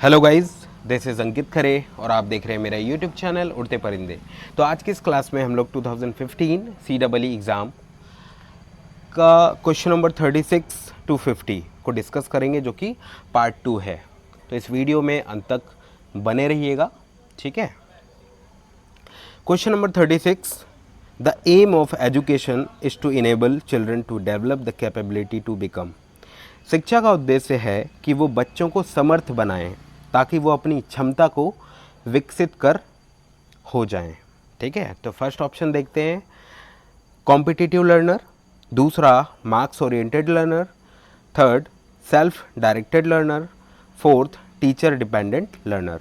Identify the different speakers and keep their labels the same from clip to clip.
Speaker 1: Hello guys, this is अंकित खरे और आप देख रहे हैं मेरा यूट्यूब चैनल उड़ते परिंदे। तो आज की इस क्लास में हम लोग 2015 CEE एग्ज़ाम का क्वेश्चन नंबर 36 to 50 को डिस्कस करेंगे, जो कि पार्ट 2 है। तो इस वीडियो में अंत तक बने रहिएगा, ठीक है। Question number 36, the aim of education is to enable children to develop the capability to become. शिक्षा का उद्देश्य है कि वो बच्चों को समर्थ बनाएं ताकि वो अपनी क्षमता को विकसित कर हो जाएं, ठीक है। तो फर्स्ट ऑप्शन देखते हैं, कॉम्पिटिटिव लर्नर। दूसरा, marks oriented learner. Third, self directed learner. Fourth, teacher dependent learner,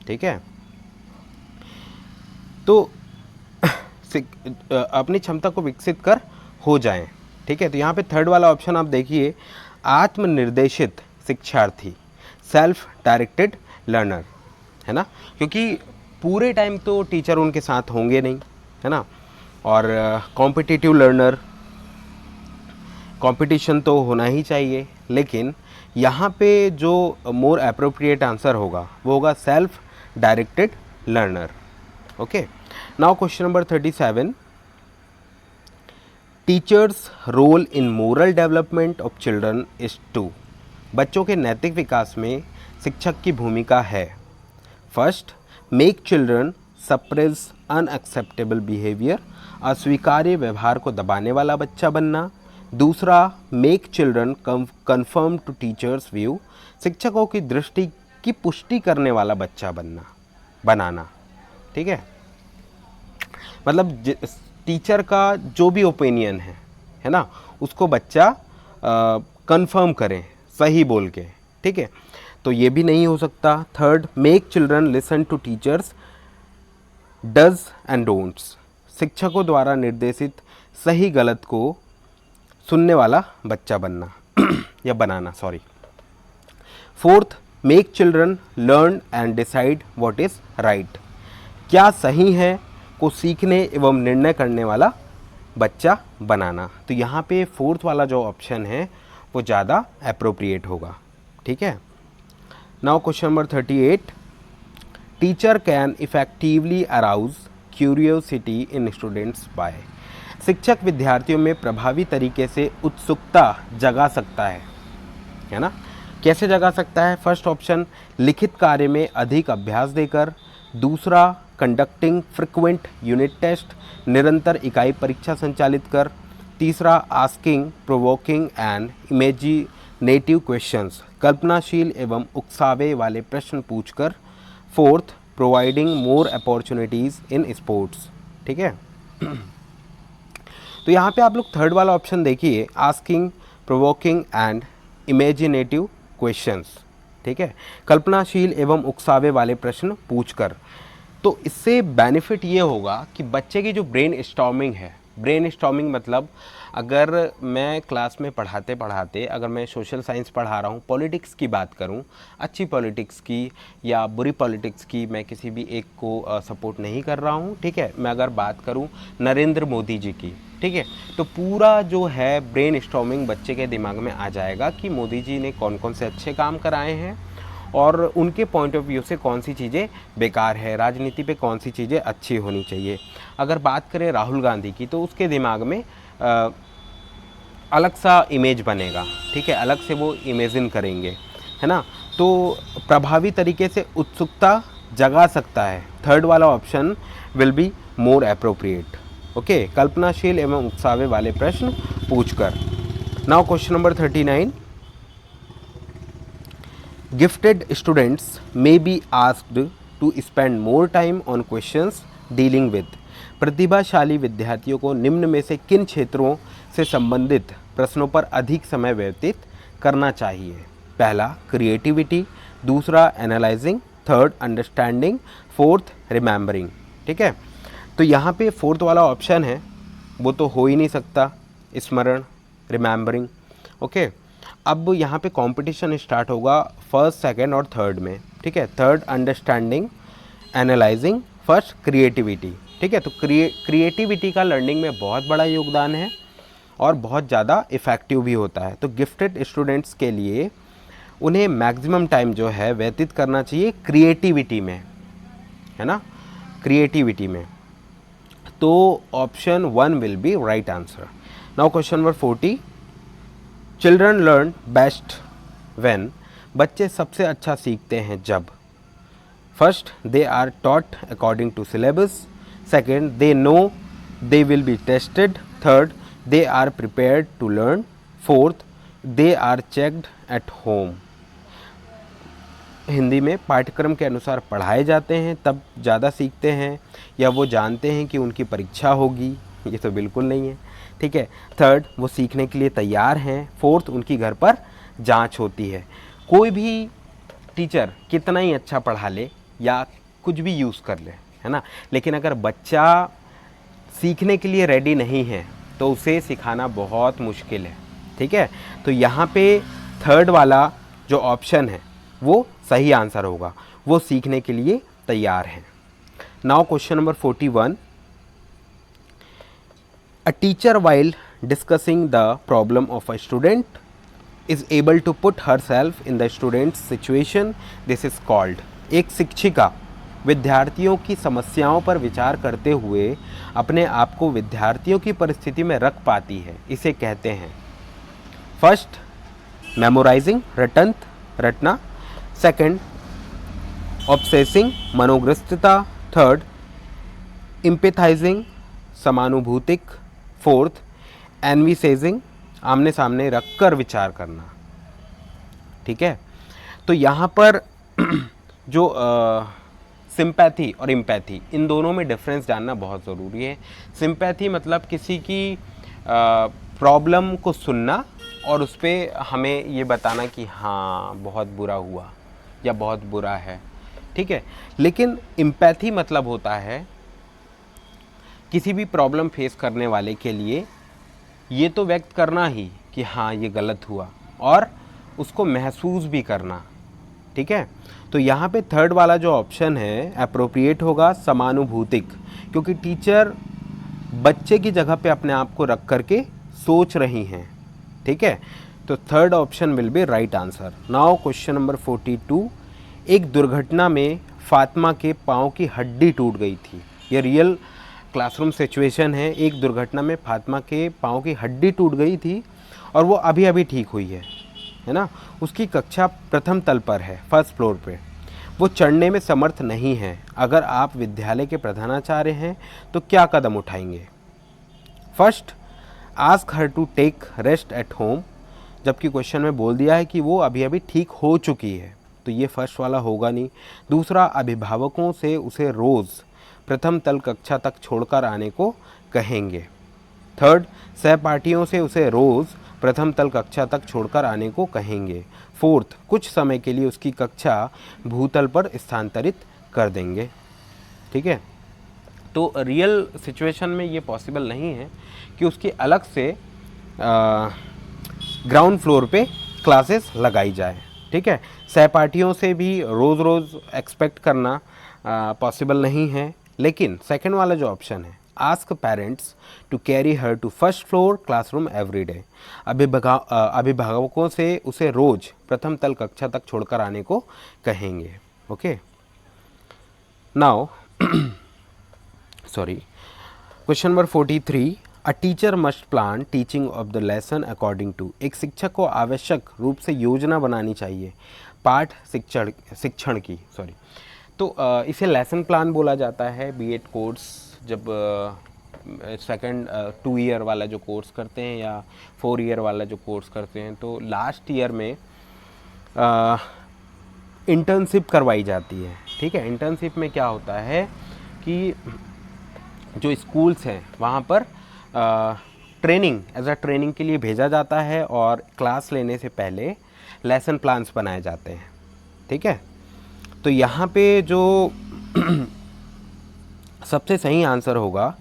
Speaker 1: ठीक है। तो अपनी क्षमता को विकसित कर हो जाएं, ठीक है। तो यहाँ पे थर्ड वाला ऑप्शन आप देखिए, आत्मनिर्देशित शिक्षार्थी, सेल्फ डायरेक्टेड लर्नर, है ना, क्योंकि पूरे टाइम तो टीचर उनके साथ होंगे नहीं, है ना। और कॉम्पिटिटिव लर्नर, कंपटीशन तो होना ही चाहिए, लेकिन यहाँ पे जो मोर अप्रोप्रिएट आंसर होगा वो होगा self directed learner. Okay, now question number 37, teachers role in moral development of children is to. बच्चों के नैतिक विकास में शिक्षक की भूमिका है। First, make children suppress unacceptable behaviour, अस्वीकार्य व्यवहार को दबाने वाला बच्चा बनना। दूसरा, make children conform to teachers view, शिक्षकों की दृष्टि की पुष्टि करने वाला बच्चा बनाना, ठीक है। मतलब टीचर का जो भी ओपिनियन है ना, उसको बच्चा कंफर्म करे सही बोल के, ठीक है। तो ये भी नहीं हो सकता। Third, make children listen to teachers dos and don'ts, शिक्षकों द्वारा निर्देशित सही गलत को सुनने वाला बच्चा बनना या बनाना, sorry. Fourth, make children learn and decide what is right, क्या सही है को सीखने एवं निर्णय करने वाला बच्चा बनाना। तो यहाँ पे फोर्थ वाला जो ऑप्शन है वो ज़्यादा अप्रोप्रिएट होगा, ठीक है। Now question number 38, teacher can effectively arouse curiosity in students by, शिक्षक विद्यार्थियों में प्रभावी तरीके से उत्सुकता जगा सकता है ना। कैसे जगा सकता है? फर्स्ट ऑप्शन, लिखित कार्य में अधिक अभ्यास देकर। दूसरा, कंडक्टिंग फ्रिक्वेंट यूनिट टेस्ट, निरंतर इकाई परीक्षा संचालित कर। तीसरा, asking provoking and imaginative questions, कल्पनाशील एवं उकसावे वाले प्रश्न पूछकर। Fourth, providing more opportunities in sports, ठीक है। तो यहाँ पे आप लोग थर्ड वाला ऑप्शन देखिए, asking provoking and imaginative questions, ठीक है, कल्पनाशील एवं उकसावे वाले प्रश्न पूछकर। तो इससे बेनिफिट ये होगा कि बच्चे की जो ब्रेन स्टॉर्मिंग है, ब्रेन स्टॉर्मिंग मतलब अगर मैं क्लास में पढ़ाते पढ़ाते अगर मैं सोशल साइंस पढ़ा रहा हूँ, पॉलिटिक्स की बात करूँ, अच्छी पॉलिटिक्स की या बुरी पॉलिटिक्स की, मैं किसी भी एक को सपोर्ट नहीं कर रहा हूँ, ठीक है। मैं अगर बात करूँ नरेंद्र मोदी जी की, ठीक है, तो पूरा जो है ब्रेन स्टॉर्मिंग बच्चे के दिमाग में आ जाएगा कि मोदी जी ने कौन कौन से अच्छे काम कराए हैं और उनके पॉइंट ऑफ व्यू से कौन सी चीज़ें बेकार है, राजनीति पे कौन सी चीज़ें अच्छी होनी चाहिए। अगर बात करें राहुल गांधी की, तो उसके दिमाग में अलग सा इमेज बनेगा, ठीक है, अलग से वो इमेजिन करेंगे, है ना। तो प्रभावी तरीके से उत्सुकता जगा सकता है। थर्ड वाला option will be more appropriate, okay, कल्पनाशील एवं उकसावे वाले प्रश्न पूछकर। Now question number 39, Gifted students may be asked to spend more time on questions dealing with, प्रतिभाशाली विद्यार्थियों को निम्न में से किन क्षेत्रों से संबंधित प्रश्नों पर अधिक समय व्यतीत करना चाहिए? पहला, क्रिएटिविटी। दूसरा, analysing. Third, understanding. Fourth, remembering, ठीक है। तो यहाँ पे फोर्थ वाला ऑप्शन है वो तो हो ही नहीं सकता, स्मरण, रिमेंबरिंग, ओके। अब यहाँ पे कंपटीशन स्टार्ट होगा फर्स्ट, सेकंड और थर्ड में, ठीक है। Third understanding, analysing, first creativity, ठीक है। तो क्रिएटिविटी का लर्निंग में बहुत बड़ा योगदान है और बहुत ज़्यादा इफ़ेक्टिव भी होता है। तो गिफ्टेड स्टूडेंट्स के लिए उन्हें मैक्सिमम टाइम जो है व्यतीत करना चाहिए क्रिएटिविटी में, है ना, क्रिएटिविटी में। तो option 1 will be right answer. Now question number 40, children learn best when, बच्चे सबसे अच्छा सीखते हैं जब। First, they are taught according to syllabus. Second, they know they will be tested. Third, they are prepared to learn. Fourth, they are checked at home. Hindi में पाठ्यक्रम के अनुसार पढ़ाए जाते हैं तब ज़्यादा सीखते हैं, या वो जानते हैं कि उनकी परीक्षा होगी, ये तो बिल्कुल नहीं है, ठीक है। थर्ड, वो सीखने के लिए तैयार हैं। फोर्थ, उनकी घर पर जांच होती है। कोई भी टीचर कितना ही अच्छा पढ़ा ले या कुछ भी यूज़ कर ले, है ना, लेकिन अगर बच्चा सीखने के लिए रेडी नहीं है तो उसे सिखाना बहुत मुश्किल है, ठीक है। तो यहाँ पे थर्ड वाला जो ऑप्शन है वो सही आंसर होगा, वो सीखने के लिए तैयार हैं। Now question number 41, a teacher while discussing the problem of a student is able to put herself in the student's situation, this is called। एक शिक्षिका विद्यार्थियों की समस्याओं पर विचार करते हुए अपने आप को विद्यार्थियों की परिस्थिति में रख पाती है, इसे कहते हैं। फर्स्ट, मेमोराइजिंग, रटना। सेकंड, ऑब्सेसिंग, मनोग्रस्तता। थर्ड, इम्पेथाइजिंग, समानुभूतिक। फोर्थ, एनविसेजिंग, आमने सामने रखकर विचार करना, ठीक है। तो यहाँ पर जो सिंपैथी और इम्पैथी, इन दोनों में डिफरेंस जानना बहुत ज़रूरी है। सिंपैथी मतलब किसी की प्रॉब्लम को सुनना और उस पर हमें ये बताना कि हाँ बहुत बुरा हुआ या बहुत बुरा है, ठीक है। लेकिन इम्पैथी मतलब होता है किसी भी प्रॉब्लम फेस करने वाले के लिए ये तो व्यक्त करना ही कि हाँ ये गलत हुआ, और उसको महसूस भी करना, ठीक है। तो यहाँ पे थर्ड वाला जो ऑप्शन है अप्रोप्रिएट होगा, समानुभूतिक, क्योंकि टीचर बच्चे की जगह पे अपने आप को रख करके सोच रही हैं, ठीक है। तो third option will be right answer. Now question number 42, एक दुर्घटना में फातिमा के पाँव की हड्डी टूट गई थी। ये रियल क्लासरूम सिचुएशन है। एक दुर्घटना में फातिमा के पाँव की हड्डी टूट गई थी और वो अभी अभी ठीक हुई है ना। उसकी कक्षा प्रथम तल पर है, फर्स्ट फ्लोर पे। वो चढ़ने में समर्थ नहीं है। अगर आप विद्यालय के प्रधानाचार्य हैं तो क्या कदम उठाएंगे? First, ask her to take rest at home, जबकि क्वेश्चन में बोल दिया है कि वो अभी अभी ठीक हो चुकी है, तो ये फर्स्ट वाला होगा नहीं। दूसरा, अभिभावकों से उसे रोज़ प्रथम तल कक्षा तक छोड़कर आने को कहेंगे। थर्ड, सहपाठियों से उसे रोज़ प्रथम तल कक्षा तक छोड़कर आने को कहेंगे। फोर्थ, कुछ समय के लिए उसकी कक्षा भूतल पर स्थानांतरित कर देंगे, ठीक है। तो रियल सिचुएशन में ये पॉसिबल नहीं है कि उसकी अलग से ग्राउंड फ्लोर पे क्लासेस लगाई जाए, ठीक है। सहपाठियों से भी रोज़ रोज़ एक्सपेक्ट करना पॉसिबल नहीं है। लेकिन सेकंड वाला जो ऑप्शन है, ask parents to carry her to first floor classroom every day, अभिभावकों से उसे रोज़ प्रथम तल कक्षा तक छोड़कर आने को कहेंगे। Okay, now sorry, question number 43, a teacher must plan teaching of the lesson according to, एक शिक्षक को आवश्यक रूप से योजना बनानी चाहिए पाठ शिक्षण की, सॉरी। तो इसे लेसन प्लान बोला जाता है। बीएड कोर्स जब सेकंड 2 ईयर वाला जो कोर्स करते हैं या 4 ईयर वाला जो कोर्स करते हैं, तो लास्ट ईयर में इंटर्नशिप करवाई जाती है, ठीक है। इंटर्नशिप में क्या होता है कि जो स्कूल्स हैं वहाँ पर ट्रेनिंग, एज अ ट्रेनिंग के लिए भेजा जाता है और क्लास लेने से पहले लेसन प्लान्स बनाए जाते हैं, ठीक है। तो यहाँ पे जो सबसे सही आंसर होगा,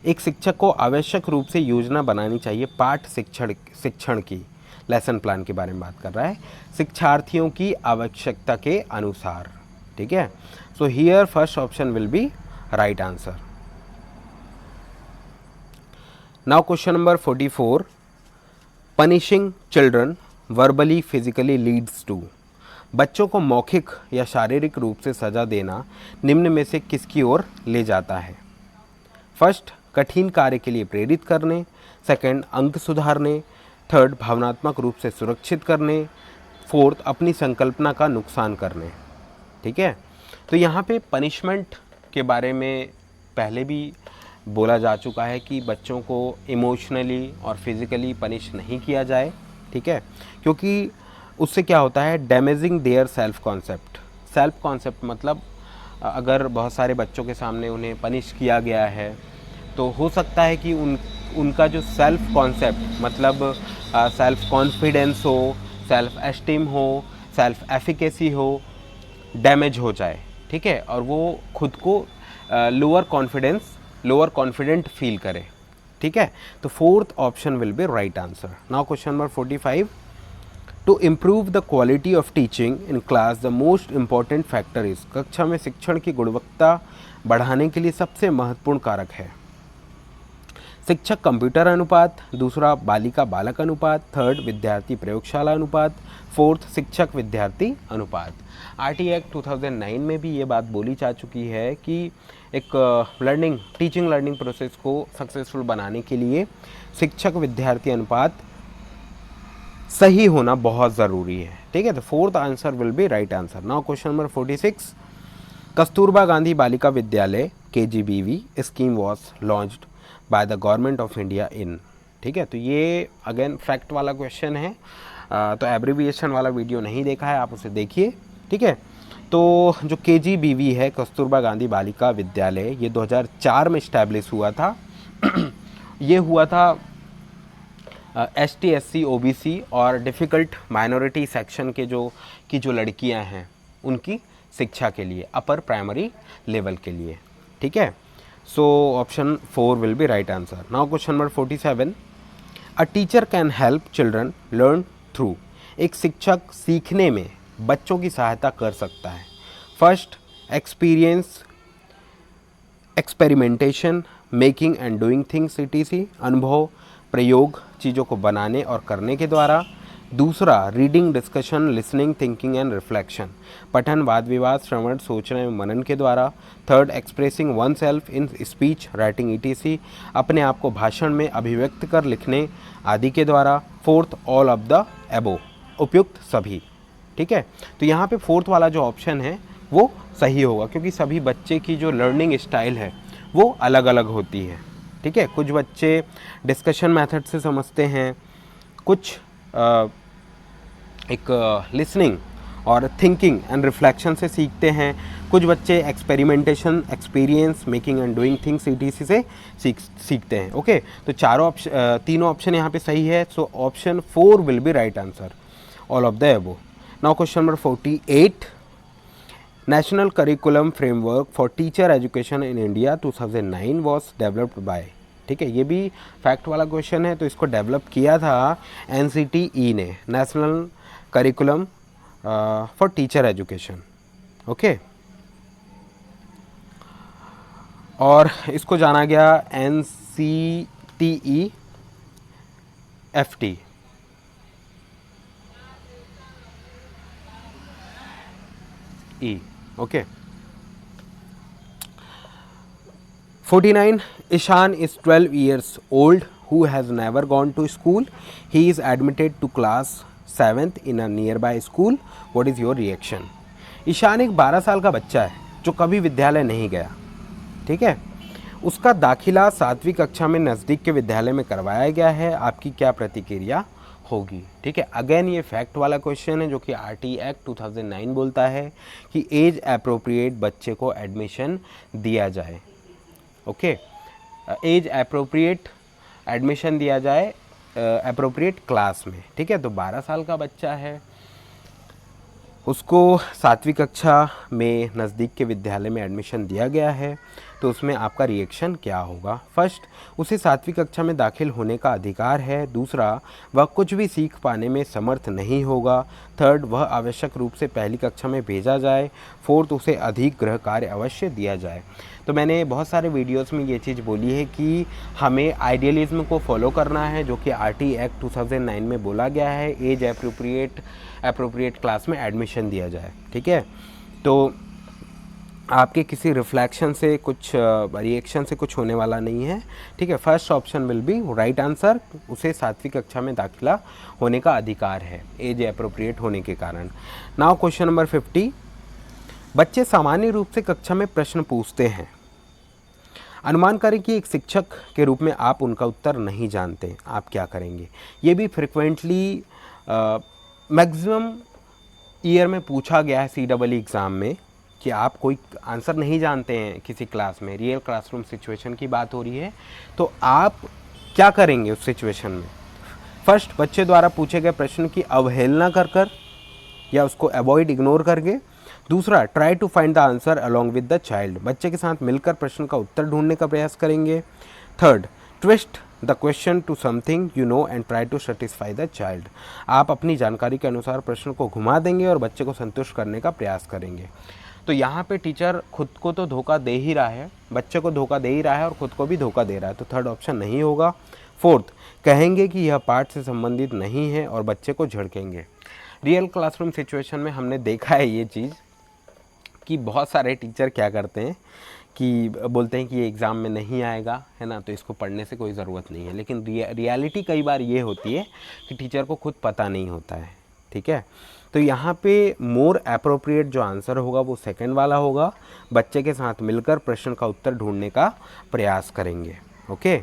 Speaker 1: एक शिक्षक को आवश्यक रूप से योजना बनानी चाहिए पाठ शिक्षण की। लेसन प्लान के बारे में बात कर रहा है, शिक्षार्थियों की आवश्यकता के अनुसार, ठीक है। So here first option will be right answer. Now question number 44, punishing children verbally physically leads to, बच्चों को मौखिक या शारीरिक रूप से सज़ा देना निम्न में से किसकी ओर ले जाता है? फर्स्ट, कठिन कार्य के लिए प्रेरित करने, सेकंड, अंक सुधारने, थर्ड, भावनात्मक रूप से सुरक्षित करने, फोर्थ, अपनी संकल्पना का नुकसान करने। ठीक है, तो यहाँ पे पनिशमेंट के बारे में पहले भी बोला जा चुका है कि बच्चों को इमोशनली और फिज़िकली पनिश नहीं किया जाए। ठीक है, क्योंकि उससे क्या होता है, damaging their self concept. Self concept मतलब अगर बहुत सारे बच्चों के सामने उन्हें पनिश किया गया है तो हो सकता है कि उनका जो सेल्फ कॉन्सेप्ट मतलब सेल्फ कॉन्फिडेंस हो, सेल्फ एस्टीम हो, सेल्फ एफिकेसी हो, डैमेज हो जाए। ठीक है, और वो खुद को लोअर कॉन्फिडेंट फील करे। ठीक है, तो fourth option will be right answer. Now question number 45, to improve the quality of teaching in class the most important factor is. कक्षा में शिक्षण की गुणवत्ता बढ़ाने के लिए सबसे महत्वपूर्ण कारक है। शिक्षक कंप्यूटर अनुपात, दूसरा बालिका बालक अनुपात, थर्ड विद्यार्थी प्रयोगशाला अनुपात, फोर्थ शिक्षक विद्यार्थी अनुपात। आरटी एक्ट 2009 में भी ये बात बोली जा चुकी है कि एक टीचिंग लर्निंग प्रोसेस को सक्सेसफुल बनाने के लिए शिक्षक विद्यार्थी अनुपात सही होना बहुत ज़रूरी है। ठीक है, तो fourth answer will be right answer. Now question number 46, Kasturba Gandhi Balika Vidyalaya KGBV scheme was launched by the government of India in. ठीक है, तो ये अगेन फैक्ट वाला क्वेश्चन है, तो एब्रीविएशन वाला वीडियो नहीं देखा है आप उसे देखिए। ठीक है, तो जो KGBV है, कस्तूरबा गांधी बालिका विद्यालय, ये 2004 में इस्टेब्लिश हुआ था। ये हुआ था ST SC OBC और डिफ़िकल्ट माइनॉरिटी सेक्शन के जो लड़कियां हैं उनकी शिक्षा के लिए, अपर प्राइमरी लेवल के लिए। ठीक है, so option 4 will be right answer. Now question number 47, a teacher can help children learn through. एक शिक्षक सीखने में बच्चों की सहायता कर सकता है। First, experimentation, making and doing things ETC, अनुभव, प्रयोग, चीज़ों को बनाने और करने के द्वारा। दूसरा, reading, discussion, listening, thinking and reflection, पठन, वाद विवाद, श्रवण, सोचना एवं मनन के द्वारा। Third, expressing one self in speech, writing ETC, अपने आप को भाषण में अभिव्यक्त कर लिखने आदि के द्वारा। फोर्थ, ऑल ऑफ द एबो, उपयुक्त सभी। ठीक है, तो यहाँ पे फोर्थ वाला जो ऑप्शन है वो सही होगा, क्योंकि सभी बच्चे की जो लर्निंग स्टाइल है वो अलग अलग होती है। ठीक है, कुछ बच्चे डिस्कशन मेथड से समझते हैं, कुछ एक लिसनिंग और थिंकिंग एंड रिफ्लेक्शन से सीखते हैं, कुछ बच्चे experimentation, experience, making and doing things ETC से सीखते हैं। ओके, तो तीनों ऑप्शन यहाँ पे सही है, so option 4 will be right answer, all of the एबो। Now question number 48, national curriculum framework for teacher education in India 2009 was developed by. ठीक है, ये भी फैक्ट वाला क्वेश्चन है, तो इसको डेवलप किया था NCTE ने, national curriculum for teacher education. Okay, और इसको जाना गया NCTE FT। Okay, 49, Ishan is 12 years old who has never gone to school. He is admitted to class 7th in a nearby school. What is your reaction? Ishan एक 12 साल का बच्चा है जो कभी विद्यालय नहीं गया। ठीक है, उसका दाखिला 7वीं कक्षा में नज़दीक के विद्यालय में करवाया गया है, आपकी क्या प्रतिक्रिया होगी? ठीक है, अगेन ये फैक्ट वाला क्वेश्चन है जो कि RT एक्ट 2009 बोलता है कि एज अप्रोप्रिएट बच्चे को एडमिशन दिया जाए। ओके, एज अप्रोप्रिएट एडमिशन दिया जाए अप्रोप्रिएट क्लास में। ठीक है, तो 12 साल का बच्चा है, उसको 7वीं कक्षा में नज़दीक के विद्यालय में एडमिशन दिया गया है, तो उसमें आपका रिएक्शन क्या होगा? फर्स्ट, उसे 7वीं कक्षा में दाखिल होने का अधिकार है। दूसरा, वह कुछ भी सीख पाने में समर्थ नहीं होगा। थर्ड, वह आवश्यक रूप से पहली कक्षा में भेजा जाए। फोर्थ, उसे अधिक गृह कार्य अवश्य दिया जाए। तो मैंने बहुत सारे वीडियोस में ये चीज़ बोली है कि हमें आइडियलिज्म को फॉलो करना है, जो कि RT एक्ट 2009 में बोला गया है। एज अप्रोप्रिएट क्लास में एडमिशन दिया जाए। ठीक है, तो आपके किसी रिफ्लेक्शन से कुछ रिएक्शन से कुछ होने वाला नहीं है। ठीक है, first option will be right answer, उसे 7वीं कक्षा में दाखिला होने का अधिकार है एज अप्रोप्रिएट होने के कारण। नाउ क्वेश्चन नंबर 50, बच्चे सामान्य रूप से कक्षा में प्रश्न पूछते हैं। अनुमान करें कि एक शिक्षक के रूप में आप उनका उत्तर नहीं जानते, आप क्या करेंगे? ये भी फ्रिक्वेंटली मैक्सिमम ईयर में पूछा गया है CEE एग्ज़ाम में कि आप कोई आंसर नहीं जानते हैं किसी क्लास में, रियल क्लासरूम सिचुएशन की बात हो रही है, तो आप क्या करेंगे उस सिचुएशन में? फर्स्ट, बच्चे द्वारा पूछे गए प्रश्न की अवहेलना कर या उसको अवॉइड इग्नोर करके। दूसरा, try to find the answer along with the child, बच्चे के साथ मिलकर प्रश्न का उत्तर ढूंढने का प्रयास करेंगे। Third, twist the question to something you know and try to satisfy the child, आप अपनी जानकारी के अनुसार प्रश्न को घुमा देंगे और बच्चे को संतुष्ट करने का प्रयास करेंगे। तो यहाँ पे टीचर खुद को तो धोखा दे ही रहा है, बच्चे को धोखा दे ही रहा है और खुद को भी धोखा दे रहा है, तो थर्ड ऑप्शन नहीं होगा। फोर्थ, कहेंगे कि यह पाठ से संबंधित नहीं है और बच्चे को झिड़केंगे। रियल क्लासरूम सिचुएशन में हमने देखा है ये चीज़ कि बहुत सारे टीचर क्या करते हैं कि बोलते हैं कि ये एग्ज़ाम में नहीं आएगा, है ना, तो इसको पढ़ने से कोई ज़रूरत नहीं है। लेकिन रियलिटी कई बार ये होती है कि टीचर को खुद पता नहीं होता है। ठीक है, तो यहाँ पे मोर एप्रोप्रिएट जो आंसर होगा वो सेकंड वाला होगा, बच्चे के साथ मिलकर प्रश्न का उत्तर ढूंढने का प्रयास करेंगे। ओके,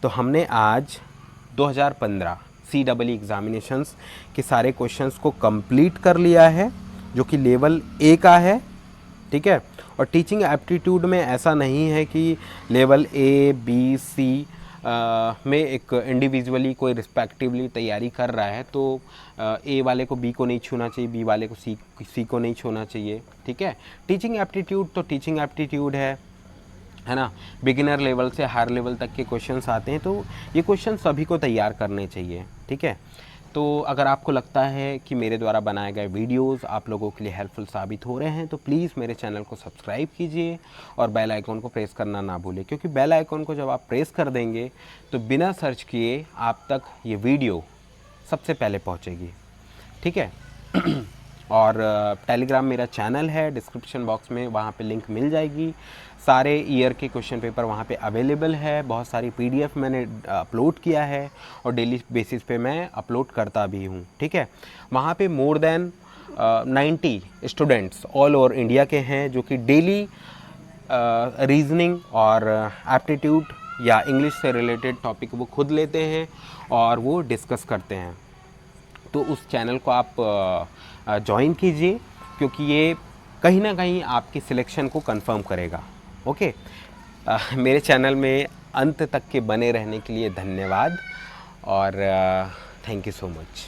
Speaker 1: तो हमने आज 2015 CEE एग्ज़ामिनेशंस के सारे क्वेश्चंस को कंप्लीट कर लिया है, जो कि लेवल A का है। ठीक है, और टीचिंग एप्टीट्यूड में ऐसा नहीं है कि लेवल A, B, C में एक इंडिविजुअली कोई रिस्पेक्टिवली तैयारी कर रहा है तो A वाले को B को नहीं छूना चाहिए, B वाले को C को नहीं छूना चाहिए। ठीक है, टीचिंग एप्टीट्यूड तो टीचिंग एप्टीट्यूड है ना, बिगिनर लेवल से हायर लेवल तक के क्वेश्चंस आते हैं, तो ये क्वेश्चन सभी को तैयार करने चाहिए। ठीक है, तो अगर आपको लगता है कि मेरे द्वारा बनाए गए वीडियोस आप लोगों के लिए हेल्पफुल साबित हो रहे हैं तो प्लीज़ मेरे चैनल को सब्सक्राइब कीजिए और बेल आइकॉन को प्रेस करना ना भूलें, क्योंकि बेल आइकॉन को जब आप प्रेस कर देंगे तो बिना सर्च किए आप तक ये वीडियो सबसे पहले पहुंचेगी। ठीक है, और टेलीग्राम मेरा चैनल है, डिस्क्रिप्शन बॉक्स में वहाँ पे लिंक मिल जाएगी। सारे ईयर के क्वेश्चन पेपर वहाँ पे अवेलेबल है, बहुत सारी PDF मैंने अपलोड किया है और डेली बेसिस पे मैं अपलोड करता भी हूँ। ठीक है, वहाँ पे more than 90 students all over India के हैं जो कि डेली रीजनिंग और एप्टीट्यूड या इंग्लिश से रिलेटेड टॉपिक वो खुद लेते हैं और वो डिस्कस करते हैं। तो उस चैनल को आप ज्वाइन कीजिए, क्योंकि ये कहीं ना कहीं आपकी सिलेक्शन को कंफर्म करेगा। ओके, मेरे चैनल में अंत तक के बने रहने के लिए धन्यवाद और थैंक यू सो मच।